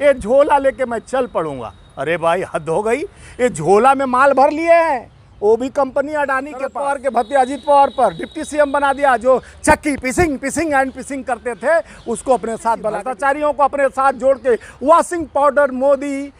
ये झोला लेके मैं चल पड़ूंगा। अरे भाई हद हो गई, ये झोला में माल भर लिए हैं, वो भी कंपनी अडानी के पवार के भतीजे अजीत पवार पर डिप्टी सीएम बना दिया। जो चक्की पिसिंग एंड पिसिंग करते थे उसको अपने साथ, भ्रष्टाचारियों को अपने साथ जोड़ के वॉशिंग पाउडर मोदी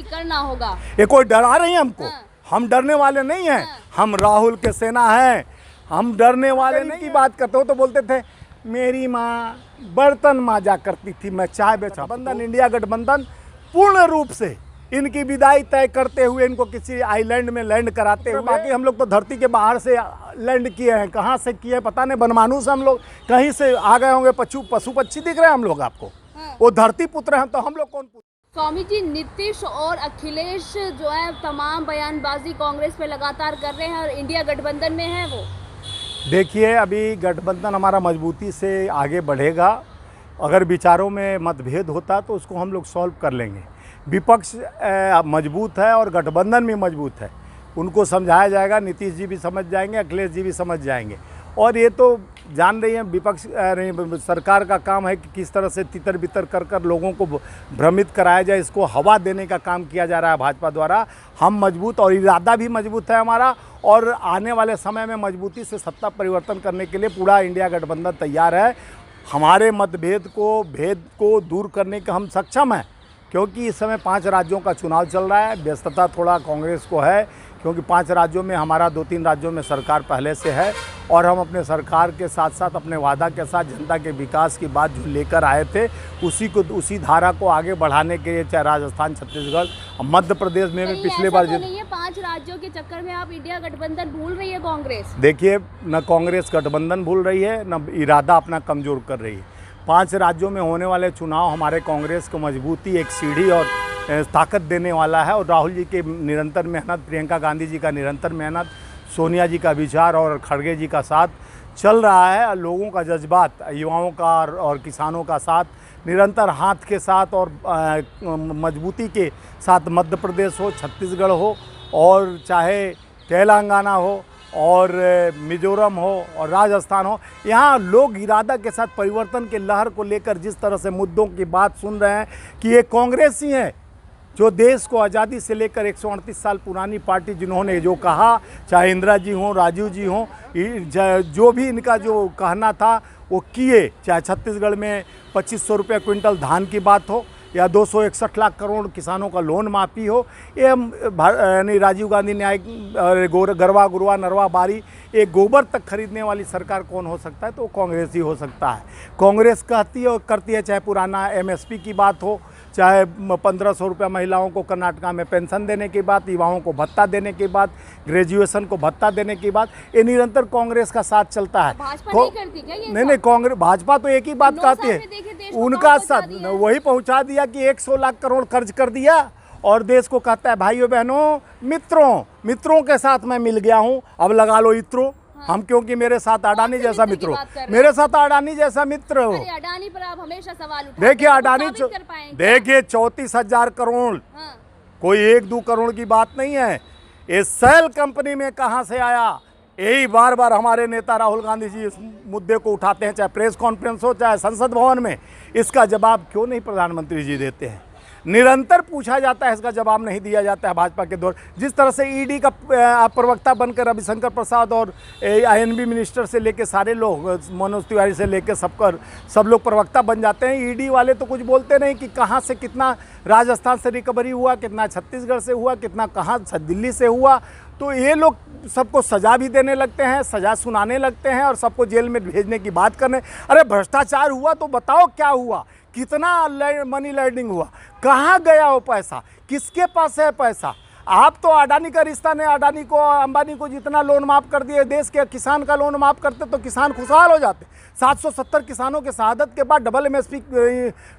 करना होगा। ये कोई डरा रही है हमको? हम डरने वाले नहीं हैं, हम राहुल के सेना हैं, हम डरने वाले नहीं। की बात करते हो तो बोलते थे मेरी माँ बर्तन मांजा करती थी, मैं चाय बेचा। गठबंधन, इंडिया गठबंधन पूर्ण रूप से इनकी विदाई तय करते हुए इनको किसी आइलैंड में लैंड कराते हुए, बाकी हम लोग तो धरती के बाहर से लैंड किए हैं, कहाँ से किए हैं पता नहीं, बनमानू से हम लोग कहीं से आ गए होंगे। पशु पक्षी दिख रहे हैं हम लोग आपको? वो धरती पुत्र हैं, तो हम लोग कौन पुत्र? स्वामी जी, नीतीश और अखिलेश जो है तमाम बयानबाजी कांग्रेस पे लगातार कर रहे हैं और इंडिया गठबंधन में है वो। देखिए, अभी गठबंधन हमारा मजबूती से आगे बढ़ेगा। अगर विचारों में मतभेद होता तो उसको हम लोग सॉल्व कर लेंगे। विपक्ष मजबूत है और गठबंधन भी मजबूत है, उनको समझाया जाएगा, नीतीश जी भी समझ जाएंगे, अखिलेश जी भी समझ जाएंगे। और ये तो जान रही हैं विपक्ष सरकार का काम है कि किस तरह से तितर बितर कर कर लोगों को भ्रमित कराया जाए, इसको हवा देने का काम किया जा रहा है भाजपा द्वारा। हम मजबूत और इरादा भी मजबूत है हमारा, और आने वाले समय में मजबूती से सत्ता परिवर्तन करने के लिए पूरा इंडिया गठबंधन तैयार है। हमारे मतभेद को दूर करने का हम सक्षम हैं, क्योंकि इस समय 5 राज्यों का चुनाव चल रहा है। व्यस्तता थोड़ा कांग्रेस को है, क्योंकि 5 राज्यों में हमारा 2-3 राज्यों में सरकार पहले से है, और हम अपने सरकार के साथ साथ अपने वादा के साथ जनता के विकास की बात जो लेकर आए थे उसी धारा को आगे बढ़ाने के लिए, चाहे राजस्थान, छत्तीसगढ़, मध्य प्रदेश में भी पिछले बार नहीं है 5 राज्यों के चक्कर में आप इंडिया गठबंधन भूल रही है कांग्रेस। देखिए, न कांग्रेस गठबंधन भूल रही है, न इरादा अपना कमज़ोर कर रही है। 5 राज्यों में होने वाले चुनाव हमारे कांग्रेस को मजबूती, एक सीढ़ी और ताकत देने वाला है। और राहुल जी की निरंतर मेहनत, प्रियंका गांधी जी का निरंतर मेहनत, सोनिया जी का विचार और खड़गे जी का साथ चल रहा है। लोगों का जज्बात, युवाओं का और किसानों का साथ निरंतर हाथ के साथ और मजबूती के साथ मध्य प्रदेश हो, छत्तीसगढ़ हो, और चाहे तेलंगाना हो, और मिजोरम हो, और राजस्थान हो, यहाँ लोग इरादा के साथ परिवर्तन के लहर को लेकर जिस तरह से मुद्दों की बात सुन रहे हैं कि ये कांग्रेस ही है जो देश को आज़ादी से लेकर 138 साल पुरानी पार्टी, जिन्होंने जो कहा, चाहे इंदिरा जी हों, राजीव जी हों, जो भी इनका जो कहना था वो किए। चाहे छत्तीसगढ़ में 2500 रुपये क्विंटल धान की बात हो, या 261 लाख करोड़ किसानों का लोन माफ़ी हो, यानी राजीव गांधी न्याय, गरवा गुरवा नरवा बारी, एक गोबर तक खरीदने वाली सरकार कौन हो सकता है? तो कांग्रेस ही हो सकता है। कांग्रेस कहती है और करती है, चाहे पुराना MSP की बात हो, चाहे 1500 रुपये महिलाओं को कर्नाटका में पेंशन देने की बात, युवाओं को भत्ता देने की बात, ग्रेजुएशन को भत्ता देने की बात, ये निरंतर कांग्रेस का साथ चलता है। भाजपा नहीं करती क्या ये? नहीं, कांग्रेस, भाजपा तो एक ही बात कहती है, उनका साथ वही पहुंचा दिया कि 100 लाख करोड़ खर्च कर दिया, और देश को कहता है भाइयों बहनों, मित्रों के साथ मैं मिल गया हूं, अब लगा लो इत्रो। हम क्योंकि मेरे साथ अडानी जैसा मित्र हो, मेरे साथ अडानी जैसा मित्र हो। अडानी पर आप हमेशा सवाल उठाते हैं। देखिए अडानी, देखिए 34,000 करोड़, कोई 1-2 करोड़ की बात नहीं है। ये सेल कंपनी में कहां से आया? यही बार बार हमारे नेता राहुल गांधी जी इस मुद्दे को उठाते हैं, चाहे प्रेस कॉन्फ्रेंस हो, चाहे संसद भवन में। इसका जवाब क्यों नहीं प्रधानमंत्री जी देते हैं? निरंतर पूछा जाता है, इसका जवाब नहीं दिया जाता है भाजपा के दौर। जिस तरह से ईडी का प्रवक्ता बनकर रविशंकर प्रसाद और INB मिनिस्टर से लेकर सारे लोग, मनोज तिवारी से लेकर सब लोग प्रवक्ता बन जाते हैं, ईडी वाले तो कुछ बोलते नहीं कि कहाँ से कितना राजस्थान से रिकवरी हुआ, कितना छत्तीसगढ़ से हुआ, कितना कहाँ दिल्ली से हुआ। तो ये लोग सबको सज़ा भी देने लगते हैं, सज़ा सुनाने लगते हैं, और सबको जेल में भेजने की बात करने। अरे भ्रष्टाचार हुआ तो बताओ क्या हुआ, कितना मनी लैंडिंग हुआ, कहाँ गया वो पैसा, किसके पास है पैसा? आप तो अडानी का रिश्ता नहीं, अडानी को, अंबानी को जितना लोन माफ़ कर दिए, देश के किसान का लोन माफ़ करते तो किसान खुशहाल हो जाते। 770 किसानों के शहादत के बाद डबल MSP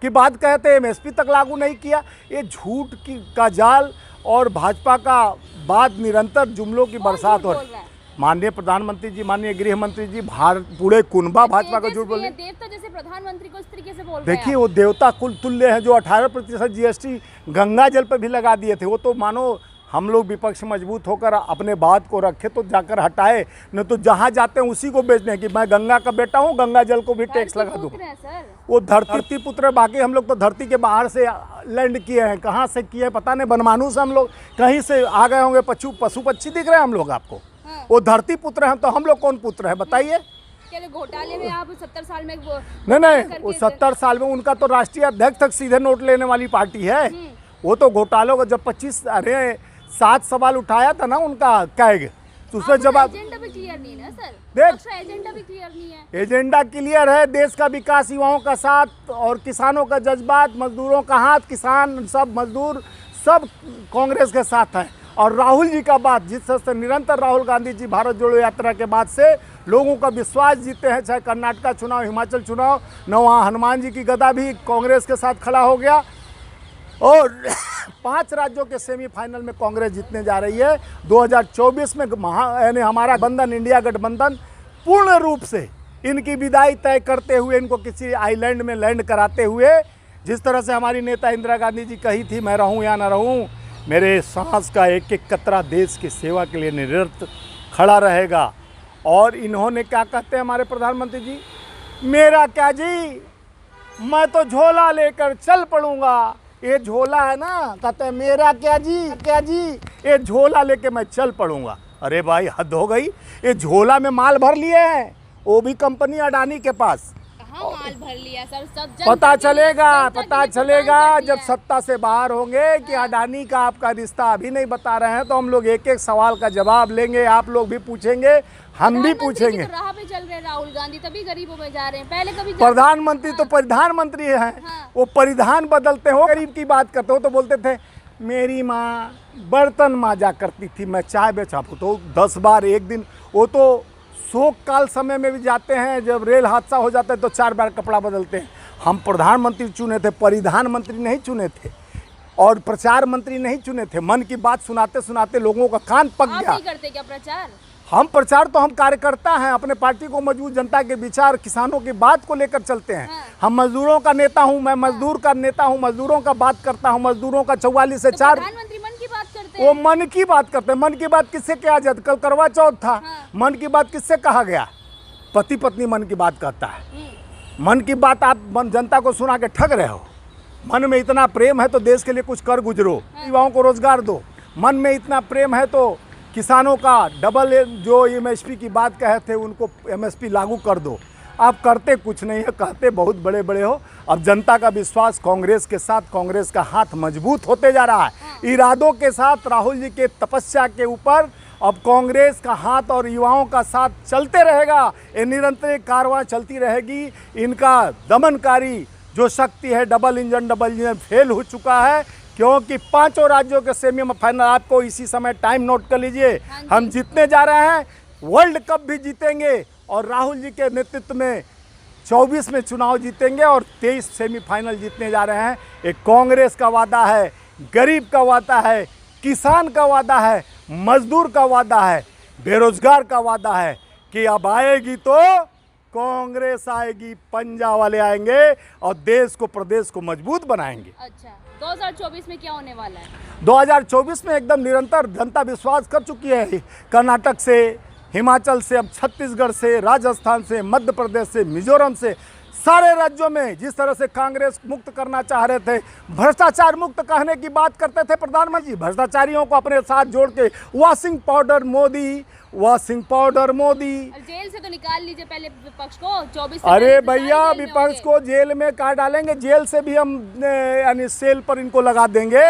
की बात कहते, MSP तक लागू नहीं किया। ये झूठ का जाल और भाजपा का बात निरंतर जुमलों की बरसात हो रही है। माननीय प्रधानमंत्री जी, माननीय गृह मंत्री जी, पूरे कुनबा भाजपा का झूठ बोल रहे हैं। देवता जैसे प्रधानमंत्री को इस तरीके से बोल रहे हैं। देखिए, वो देवता कुल तुल्य है, जो 18% GST गंगा जल पर भी लगा दिए थे। वो तो मानो हम लोग विपक्ष मजबूत होकर अपने बात को रखे तो जाकर हटाए, न तो जहाँ जाते हैं उसी को बेचने हैं कि मैं गंगा का बेटा हूँ, गंगा जल को भी टैक्स लगा दूँ। वो धरती पुत्र, बाकी हम लोग तो धरती के बाहर से लैंड किए हैं, कहाँ से किए हैं पता नहीं, बनमानू से हम लोग कहीं से आ गए होंगे। पशु पक्षी दिख रहे हैं हम लोग आपको? वो धरती पुत्र हैं, तो हम लोग कौन पुत्र है बताइए? घोटाले में आप 70 साल में नहीं, वो 70 साल में उनका तो राष्ट्रीय अध्यक्ष तक सीधे नोट लेने वाली पार्टी है। वो तो घोटालों का जब 7 सवाल उठाया था ना उनका कैग, तो उसमें जवाब एजेंडा भी क्लियर नहीं है सर। देख, एजेंडा भी क्लियर नहीं है। एजेंडा क्लियर है, देश का विकास, युवाओं का साथ और किसानों का जज्बात, मजदूरों का हाथ, किसान सब मजदूर सब कांग्रेस के साथ हैं। और राहुल जी का बात, जिस तरह से निरंतर राहुल गांधी जी भारत जोड़ो यात्रा के बाद से लोगों का विश्वास जीते हैं, चाहे कर्नाटका चुनाव, हिमाचल चुनाव, न वहाँ हनुमान जी की गदा भी कांग्रेस के साथ खड़ा हो गया। और 5 राज्यों के सेमीफाइनल में कांग्रेस जीतने जा रही है। 2024 में यानी हमारा बंधन, इंडिया गठबंधन पूर्ण रूप से इनकी विदाई तय करते हुए, इनको किसी आइलैंड में लैंड कराते हुए, जिस तरह से हमारी नेता इंदिरा गांधी जी कही थी, मैं रहूं या ना रहूं, मेरे सांस का एक एक कतरा देश की सेवा के लिए निरंतर खड़ा रहेगा। और इन्होंने क्या कहते हैं हमारे प्रधानमंत्री जी, मेरा क्या जी, मैं तो झोला लेकर चल पड़ूंगा। ये झोला है ना, कहते हैं मेरा क्या जी, ये झोला लेके मैं चल पड़ूंगा। अरे भाई हद हो गई, ये झोला में माल भर लिए हैं, वो भी कंपनी अडानी के पास। माल भर लिया सर, सब पता चलेगा जब सत्ता से बाहर होंगे कि अडानी का आपका रिश्ता अभी नहीं बता रहे हैं, तो हम लोग एक एक सवाल का जवाब लेंगे, आप लोग भी पूछेंगे, हम भी पूछेंगे। तो राह पे चल रहे राहुल गांधी, तभी गरीबों में जा रहे हैं। पहले कभी प्रधानमंत्री तो प्रधानमंत्री हैं, वो परिधान बदलते हो, गरीब की बात करते हो तो बोलते थे मेरी माँ बर्तन मांजा करती थी, मैं चाय बेचा तो 10 बार एक दिन। वो तो शोक काल समय में भी जाते हैं, जब रेल हादसा हो जाता है तो 4 बार कपड़ा बदलते हैं। हम प्रधानमंत्री चुने थे, परिधान मंत्री नहीं चुने थे, और प्रचार मंत्री नहीं चुने थे। मन की बात सुनाते सुनाते लोगों का कान पक गया। आप नहीं करते क्या प्रचार? हम प्रचार तो हम कार्यकर्ता हैं, अपने पार्टी को मजबूत, जनता के विचार, किसानों की बात को लेकर चलते हैं। हम मजदूरों का नेता हूं, मैं मजदूर का नेता हूं, मजदूरों का बात करता हूं, मजदूरों का 44 से 4। प्रधानमंत्री मन की बात करते हैं। वो मन की बात करते हैं। मन की बात किससे किया जाता? कल करवा चौथ था, मन की बात किससे कहा गया? पति पत्नी मन की बात कहता है। मन की बात आप जनता को सुना के ठग रहे हो। मन में इतना प्रेम है तो देश के लिए कुछ कर गुजरो, युवाओं को रोजगार दो। मन में इतना प्रेम है तो किसानों का डबल जो एमएसपी की बात कहे थे उनको एमएसपी लागू कर दो। आप करते कुछ नहीं है, कहते बहुत बड़े बड़े हो। अब जनता का विश्वास कांग्रेस के साथ, कांग्रेस का हाथ मजबूत होते जा रहा है। इरादों के साथ राहुल जी के तपस्या के ऊपर अब कांग्रेस का हाथ और युवाओं का साथ चलते रहेगा। ये निरंतर कार्रवाई चलती रहेगी। इनका दमनकारी जो शक्ति है, डबल इंजन फेल हो चुका है, क्योंकि 5 राज्यों के सेमीफाइनल, आपको इसी समय टाइम नोट कर लीजिए, हम जीतने जा रहे हैं। वर्ल्ड कप भी जीतेंगे और राहुल जी के नेतृत्व में 24 में चुनाव जीतेंगे और 23 सेमीफाइनल जीतने जा रहे हैं। एक कांग्रेस का वादा है, गरीब का वादा है, किसान का वादा है, मजदूर का वादा है, बेरोजगार का वादा है कि अब आएगी तो कांग्रेस आएगी, पंजा वाले आएंगे और देश को, प्रदेश को मजबूत बनाएंगे। अच्छा, 2024 में क्या होने वाला है? 2024 में एकदम निरंतर जनता विश्वास कर चुकी है। कर्नाटक से, हिमाचल से, अब छत्तीसगढ़ से, राजस्थान से, मध्य प्रदेश से, मिजोरम से, सारे राज्यों में जिस तरह से कांग्रेस मुक्त करना चाह रहे थे, भ्रष्टाचार मुक्त कहने की बात करते थे प्रधानमंत्री, भ्रष्टाचारियों को अपने साथ जोड़ के वॉशिंग पाउडर मोदी, जेल से तो निकाल लीजिए पहले विपक्ष को। 24 अरे भैया, विपक्ष को जेल में कहाँ डालेंगे? जेल से भी हम यानी सेल पर इनको लगा देंगे।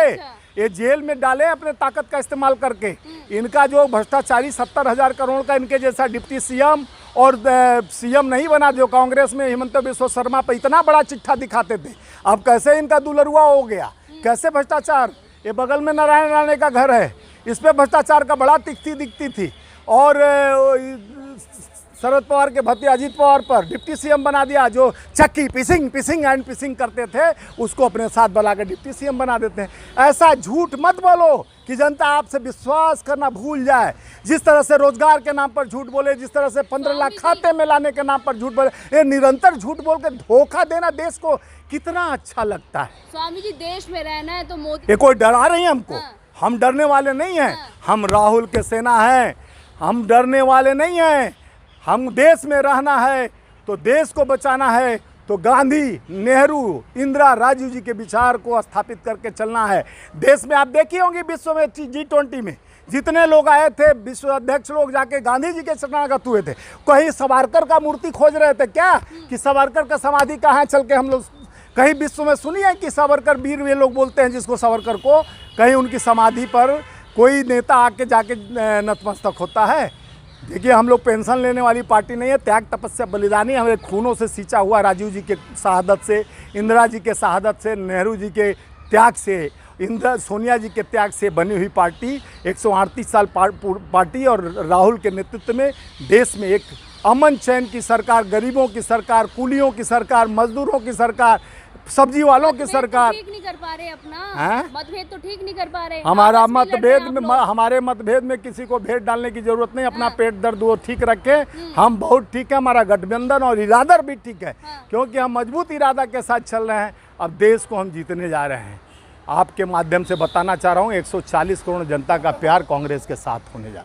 ये जेल में डालें अपने ताकत का इस्तेमाल करके। इनका जो भ्रष्टाचारी 70,000 करोड़ का इनके जैसा डिप्टी सीएम और सीएम नहीं बना, जो कांग्रेस में हिमंत बिस्वा शर्मा पर इतना बड़ा चिट्ठा दिखाते थे, अब कैसे इनका दुलरुआ हो गया, कैसे भ्रष्टाचार। ये बगल में नारायण राणे का घर है, इस पर भ्रष्टाचार का बड़ा तिखती दिखती थी। और शरद पवार के भतीजे अजीत पवार पर डिप्टी सीएम बना दिया, जो चक्की पिसिंग करते थे, उसको अपने साथ बुलाकर डिप्टी सीएम बना देते हैं। ऐसा झूठ मत बोलो कि जनता आपसे विश्वास करना भूल जाए। जिस तरह से रोजगार के नाम पर झूठ बोले, जिस तरह से 15 लाख खाते में लाने के नाम पर झूठ बोले, ये निरंतर झूठ बोल के धोखा देना देश को कितना अच्छा लगता है। स्वामी जी, देश में रहना है तो मोदी, ये कोई डरा रही है हमको? हम डरने वाले नहीं हैं, हम राहुल के सेना हैं, हम डरने वाले नहीं हैं। हम देश में रहना है तो देश को बचाना है तो गांधी, नेहरू, इंदिरा, राजीव जी के विचार को स्थापित करके चलना है। देश में आप देखी होंगी विश्व में G20 में जितने लोग आए थे, विश्व अध्यक्ष लोग जाके गांधी जी के शरणागत हुए थे। कहीं सावरकर का मूर्ति खोज रहे थे क्या कि सावरकर का समाधि कहाँ चल के हम लोग कहीं विश्व में सुनी है कि सावरकर वीर वे लोग बोलते हैं जिसको सावरकर को, कहीं उनकी समाधि पर कोई नेता आके जाके नतमस्तक होता है। देखिए हम लोग पेंशन लेने वाली पार्टी नहीं है, त्याग तपस्या बलिदानी हमारे खूनों से सींचा हुआ राजीव जी के शहादत से, इंदिरा जी के शहादत से, नेहरू जी के त्याग से, सोनिया जी के त्याग से बनी हुई पार्टी 138 साल पार्टी और राहुल के नेतृत्व में देश में एक अमन चैन की सरकार, गरीबों की सरकार, कूलियों की सरकार, मजदूरों की सरकार, सब्जी वालों की सरकार। ठीक नहीं कर पा रहे अपना मतभेद तो ठीक नहीं कर पा रहे। हमारा मतभेद में, हमारे मतभेद में किसी को भेद डालने की जरूरत नहीं। अपना पेट दर्द वो ठीक रखे, हम बहुत ठीक है। हमारा गठबंधन और इरादा भी ठीक है, क्योंकि हम मजबूत इरादा के साथ चल रहे हैं। अब देश को हम जीतने जा रहे हैं। आपके माध्यम से बताना चाह रहा हूँ 140 करोड़ जनता का प्यार कांग्रेस के साथ होने जा रहा है।